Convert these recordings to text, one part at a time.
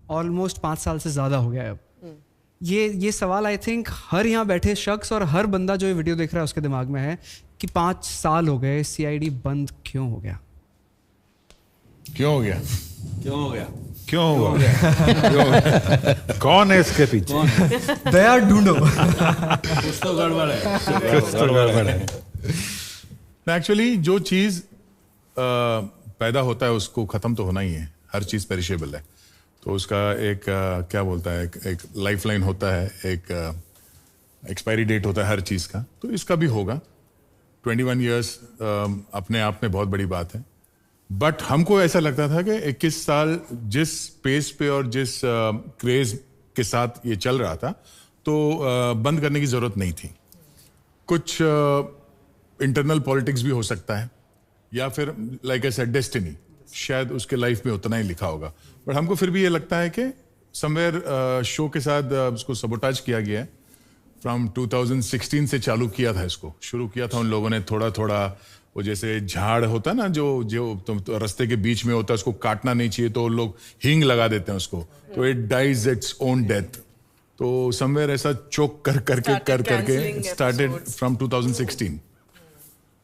Almost 5 साल से ज़्यादा हो गया है अब। ये सवाल आई थिंक हर यहाँ बैठे शख्स और हर बंदा जो ये वीडियो देख रहा है उसके दिमाग में है कि 5 साल हो गए, CID बंद क्यों हो गया? क्यों हो गया? क्यों हो गया? क्यों हो गया? कौन है इसके पीछे? दया ढूंढो। कुछ तो गड़बड़ है। कुछ तो गड़बड़ है। एक्चुअली जो चीज पैदा होता है उसको खत्म तो होना ही है। हर चीज पेरिशेबल है, तो उसका एक क्या बोलता है, एक लाइफलाइन होता है, एक एक्सपायरी डेट होता है हर चीज का। तो इसका भी होगा। 21 ईयर्स अपने आप में बहुत बड़ी बात है, बट हमको ऐसा लगता था कि 21 साल जिस पेस पे और जिस क्रेज के साथ ये चल रहा था, तो बंद करने की जरूरत नहीं थी। कुछ इंटरनल पॉलिटिक्स भी हो सकता है, या फिर लाइक आई सेड डेस्टिनी, शायद उसके लाइफ में उतना ही लिखा होगा। बट हमको फिर भी ये लगता है कि समवेयर शो के साथ उसको सबोटाज किया गया है। फ्रॉम 2016 से चालू किया था, इसको शुरू किया था उन लोगों ने थोड़ा थोड़ा। वो जैसे झाड़ होता है ना, जो तो रास्ते के बीच में होता है, उसको काटना नहीं चाहिए, तो लोग हींग लगा देते हैं उसको, तो it dies its own death. तो समवेयर ऐसा चोक करके स्टार्टेड फ्रॉम 2016।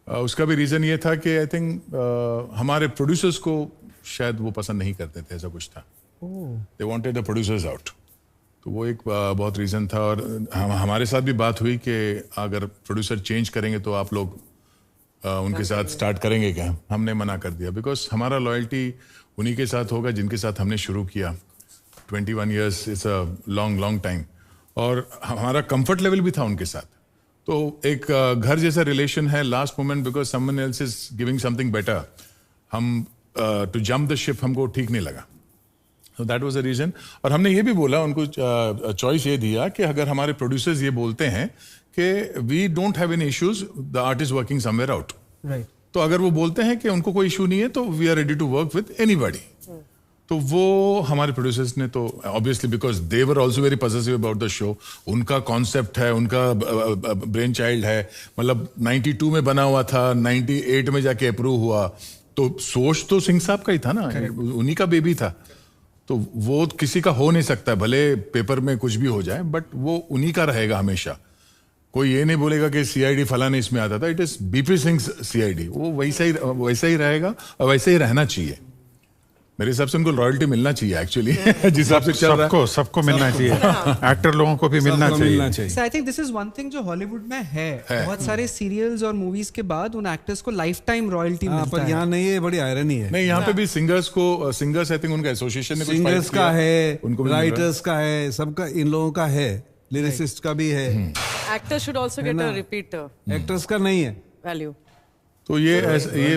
उसका भी रीजन ये था कि आई थिंक हमारे प्रोड्यूसर्स को शायद वो पसंद नहीं करते थे, ऐसा कुछ था। They wanted the producers out. तो वो एक बहुत रीजन था। और हमारे साथ भी बात हुई कि अगर प्रोड्यूसर चेंज करेंगे तो आप लोग उनके साथ स्टार्ट करेंगे क्या? हमने मना कर दिया, बिकॉज हमारा लॉयल्टी उन्हीं के साथ होगा जिनके साथ हमने शुरू किया। 21 years is a long time, और हमारा कंफर्ट लेवल भी था उनके साथ। तो एक घर जैसा रिलेशन है। Last moment because someone else is giving something better, हम टू जंप द शिप हमको ठीक नहीं लगा। So that was the reason। और हमने ये भी बोला उनको, चॉइस ये दिया कि अगर हमारे प्रोड्यूसर्स ये बोलते हैं कि we don't have any issues, the art is working somewhere out, right, तो अगर वो बोलते हैं कि उनको कोई इशू नहीं है, तो we are ready to work with anybody. तो वो हमारे प्रोड्यूसर्स ने तो obviously, because they were also very positive about the show. उनका कॉन्सेप्ट है, उनका ब्रेन चाइल्ड है, मतलब 92 में बना हुआ था, 98 में जाके अप्रूव हुआ, तो सोच तो सिंह साहब का ही था ना, उन्हीं का बेबी था। तो वो किसी का हो नहीं सकता, भले पेपर में कुछ भी हो जाए, बट वो उन्हीं का रहेगा हमेशा। कोई ये नहीं बोलेगा कि CID फलाने इसमें आता था, it is BP Singh CID। वो वैसा ही रहेगा और वैसे ही रहना चाहिए। मेरे हिसाब से उनको रॉयल्टी मिलना चाहिए एक्चुअली, जिस हिसाब से चल रहा है। सबको मिलना चाहिए, एक्टर लोगों को भी मिलना चाहिए। I think this is one thing जो हॉलीवुड में है। बहुत सारे सीरियल्स और मूवीज के बाद उन एक्टर्स को लाइफ टाइम रॉयल्टी मिलता है, पर यहाँ नहीं है। बड़ी आयरनी है। नहीं, यहाँ पे भी सिंगर्स आई थिंक उनका एसोसिएशन ने सिंगर्स का है, राइटर्स का है, सबका, इन लोगों का है, लिरिसिस्ट का भी है। Actor should also get a repeat. Actors का नहीं है वैल्यू। तो ये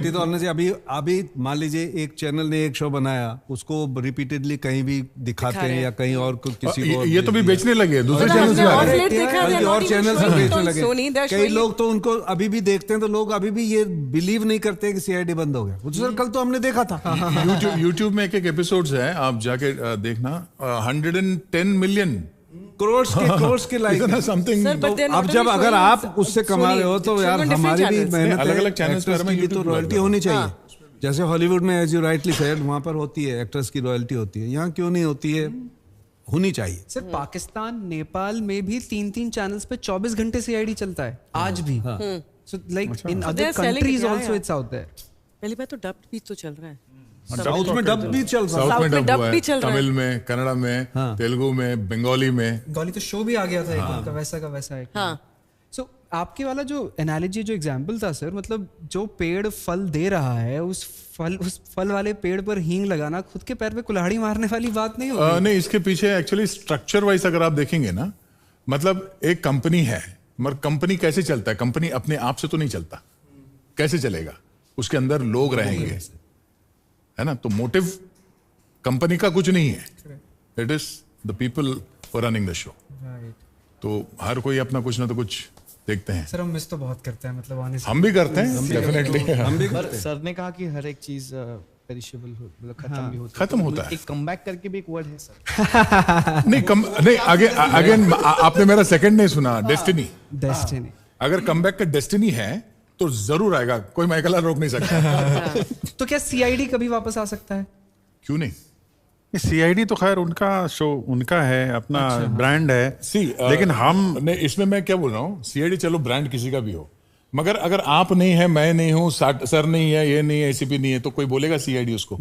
तो होना चाहिए। अभी मान लीजिए एक चैनल ने एक शो बनाया, उसको रिपीटेडली कहीं भी दिखाते हैं या कहीं और किसी को, ये तो भी बेचने लगे दूसरे चैनल और चैनल से बेचने लगे। कई लोग तो उनको अभी भी देखते हैं, तो लोग अभी भी ये बिलीव नहीं करते कि CID बंद हो गया। सर कल तो हमने देखा था। यूट्यूब में एक एपिसोड्स है, आप जाके देखना। 110 मिलियन करोड़ के लाइक समथिंग। अब जब अगर आप उससे कमा रहे हो, तो यार हमारी भी मेहनत, अलग-अलग चैनल्स की तो रॉयल्टी होनी चाहिए। जैसे हॉलीवुड में, एज यू राइटली सेड, वहां पर होती है, एक्टर्स की रॉयल्टी होती है। यहाँ क्यों नहीं होती है? होनी चाहिए। सर पाकिस्तान, नेपाल में भी 3 चैनल्स पे 24 घंटे CID चलता है आज भी। So like in other countries also it's out there. पहली बात तो डब्ड भी तो चल रहा है। साउथ में डब भी चल रहा है। साउथ में डब भी चल रहा है, तमिल में, कन्नड़ा में, तेलुगु में, बंगाली में। बंगाली तो शो भी आ गया था एक का वैसा एक। सो आपके वाला जो एनालॉजी, जो एग्जांपल था सर, मतलब जो पेड़ फल दे रहा है, उस फल वाले पेड़ पर हींग लगाना खुद के पैर पे कुल्हाड़ी मारने वाली बात नहीं होगी? नहीं, इसके पीछे एक्चुअली स्ट्रक्चर वाइज अगर आप देखेंगे ना, मतलब एक कंपनी है, मगर कंपनी कैसे चलता है? कंपनी अपने आप से तो नहीं चलता, कैसे चलेगा? उसके अंदर लोग रहेंगे, है ना? तो मोटिव कंपनी का कुछ नहीं है, it is the people for running the show. तो हर कोई अपना कुछ ना तो कुछ देखते हैं। सर हम मिस तो बहुत करते हैं, मतलब honestly। हम भी करते हैं, डेफिनेटली हम भी करते हैं। सर ने कहा कि हर एक चीज पेरिशेबल मतलब खत्म भी होता है, खत्म होता है। एक कमबैक करके भी एक वर्ड है सर। नहीं, अगेन आपने मेरा सेकंड नहीं सुना, डेस्टिनी। अगर कमबैक का डेस्टिनी है तो जरूर आएगा, कोई माइकल रोक नहीं सकता। तो क्या CID कभी वापस आ सकता है? क्यों नहीं? सीआईडी तो खैर उनका शो, उनका है, अपना ब्रांड है। लेकिन हम नहीं, इसमें मैं क्या बोल रहा हूँ, सीआईडी चलो ब्रांड किसी का भी हो, मगर अगर आप नहीं है, मैं नहीं हूँ, सर नहीं है, ये नहीं है, एसीपी नहीं है, तो कोई बोलेगा सीआईडी उसको?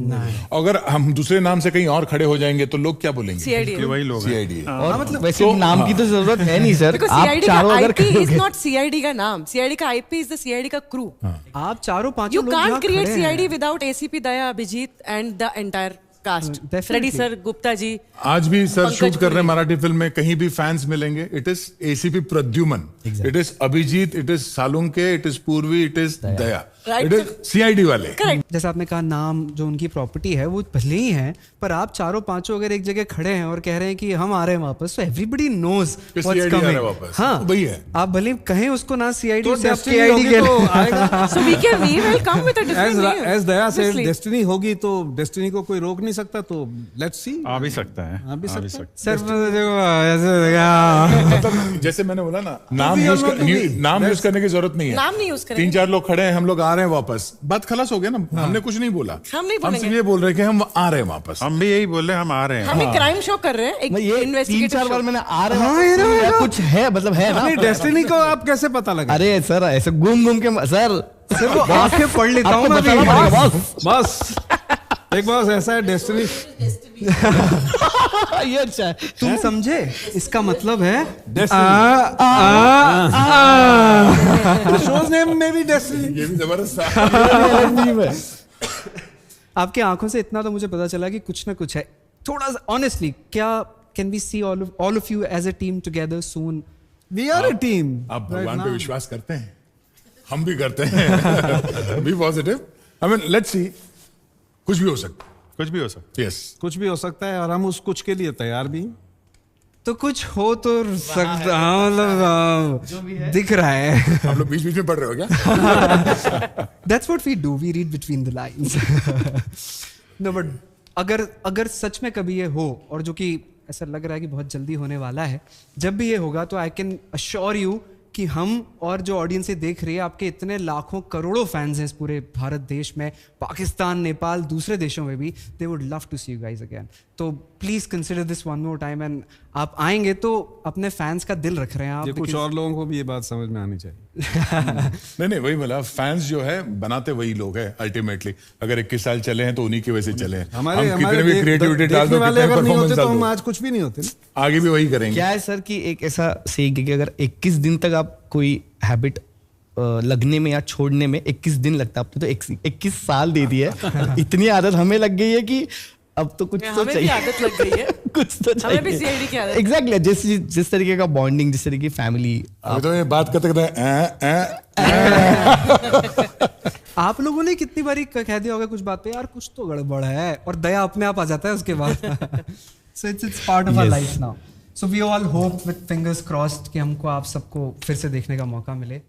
अगर हम दूसरे नाम से कहीं और खड़े हो जाएंगे तो लोग क्या बोलेंगे? सीआईडी वही लोग सीआईडी। और मतलब वैसे नाम की तो जरूरत है नहीं सर। आप चारों अगर इज नॉट सीआईडी का नाम, सीआईडी का आईपी इज द सीआईडी का क्रू। आप चारों पांचों यू लोग यहाँ कांट क्रिएट खड़े हैं। CID without ACP Daya, Abhijeet and the entire cast. Freddy sir, Gupta ji, आज भी सर पंकज शूट कर रहे हैं पुरी। मराठी फिल्म में, कहीं भी फैंस मिलेंगे, it is ACP Pradyuman, it is Abhijeet, it is Salunkhe, it is Purvi, it is Daya, Right, it is CID वाले। जैसे आपने कहा नाम जो उनकी प्रॉपर्टी है वो भले ही है, पर आप चारों पांचों अगर एक जगह खड़े हैं और कह रहे हैं कि हम आ रहे हैं वापस, तो एवरीबॉडी नोज कि व्हाट्स CID आ रहा है कमिंग। वापस। हाँ वही है। आप भले ही कहें उसको ना सीआईडी तो से आप destiny केआईडी होगी के तो आएगा। so we will come with a different name. As Daya से Obviously. डेस्टिनी होगी तो डेस्टिनी को कोई रोक नहीं सकता, तो लेट्स सी। आ भी सकता है, आ भी सकता है। सर देखो ऐसे मतलब जैसे मैंने बोला ना, नाम be or use not to be. नाम यूज करने की जरूरत नहीं है। नाम नहीं यूज करेंगे। 3-4 लोग खड़े हैं, हम लोग आ रहे हैं वापस, बात खलास हो गया ना। हमने कुछ नहीं बोला, हम नहीं हम बोलेंगे। सिर्फ ये बोल रहे हैं कि हम आ रहे हैं वापस। हम भी यही बोल रहे हैं, हम आ रहे हैं। हम एक क्राइम शो कर रहे हैं, एक ये 3-4 इन्वेस्टिगेटिव बार शो। मैंने आ रहा हूँ कुछ है, मतलब है ना। अपनी डेस्टिनी को आप कैसे पता लगा? अरे सर ऐसे घूम घूम के सर सिर्फ वो आंखें पढ़ लेता हूँ आपको मैं बताना भी। पड़ेगा बॉस। बस एक बार ऐसा है डेस्टिनी। ये अच्छा है। तुम समझे, इसका मतलब है शोज नेम में भी डेस्टिनी। ये भी जबरदस्त था। आपके आंखों से इतना तो मुझे पता चला कि कुछ ना कुछ है। थोड़ा सा ऑनेस्टली, क्या can we see all of you as a team together soon? We are a team. आप भगवान पे विश्वास करते हैं? हम भी करते हैं। Be positive. I mean let's see, कुछ भी हो सकता है। कुछ भी हो सकता यस, कुछ भी हो सकता है और हम उस कुछ के लिए तैयार भी। तो कुछ हो तो सकता, हाँ, मतलब दिख रहा है। आप लोग बीच बीच में पढ़ रहे हो क्या? That's what we do. We read between the lines. No, but अगर सच में कभी ये हो, और जो कि ऐसा लग रहा है कि बहुत जल्दी होने वाला है, जब भी ये होगा तो आई कैन अश्योर यू कि हम और जो ऑडियंस ये देख रही है, आपके इतने लाखों करोड़ों फैंस हैं इस पूरे भारत देश में, पाकिस्तान, नेपाल, दूसरे देशों में भी, they would love to see you guys again. तो please consider this one more time, and आप आएंगे तो अपने फैंस का दिल रख रहे हैं आप। ये कुछ और लोगों को भी ये बात समझ में आनी चाहिए। नहीं, वही बोला, फैंस जो है बनाते वही लोग हैं अल्टीमेटली। अगर 21 साल चले हैं तो उन्हीं की वजह से चले हैं। हम कितने भी क्रिएटिविटी डाल दो, वाले कितने अगर नहीं परफॉर्मेंस होते डाल तो हम दो, आज कुछ भी नहीं होते। आगे भी वही करेंगे। क्या है सर कि एक ऐसा सेक है कि अगर 21 दिन तक आप कोई हैबिट लगने में या छोड़ने में 21 दिन लगता है, आपने तो 21 साल दे दिए। इतनी आदत हमें लग गई है कि अब तो कुछ तो हमें भी चाहिए। आदत लग गई है। कुछ तो हमें भी चाहिए। CID की आदत। एग्जैक्टली, जिस तरीके का बॉन्डिंग, जिस तरीके की फैमिली। अभी तो ये बात करते करते आप लोगों ने कितनी बारी कह दिया होगा कुछ बात पे, यार कुछ तो गड़बड़ है, और दया अपने आप आ जाता है उसके बाद। So it's part of our life now. So we all hope with fingers crossed कि हमको आप सबको फिर से देखने का मौका मिले।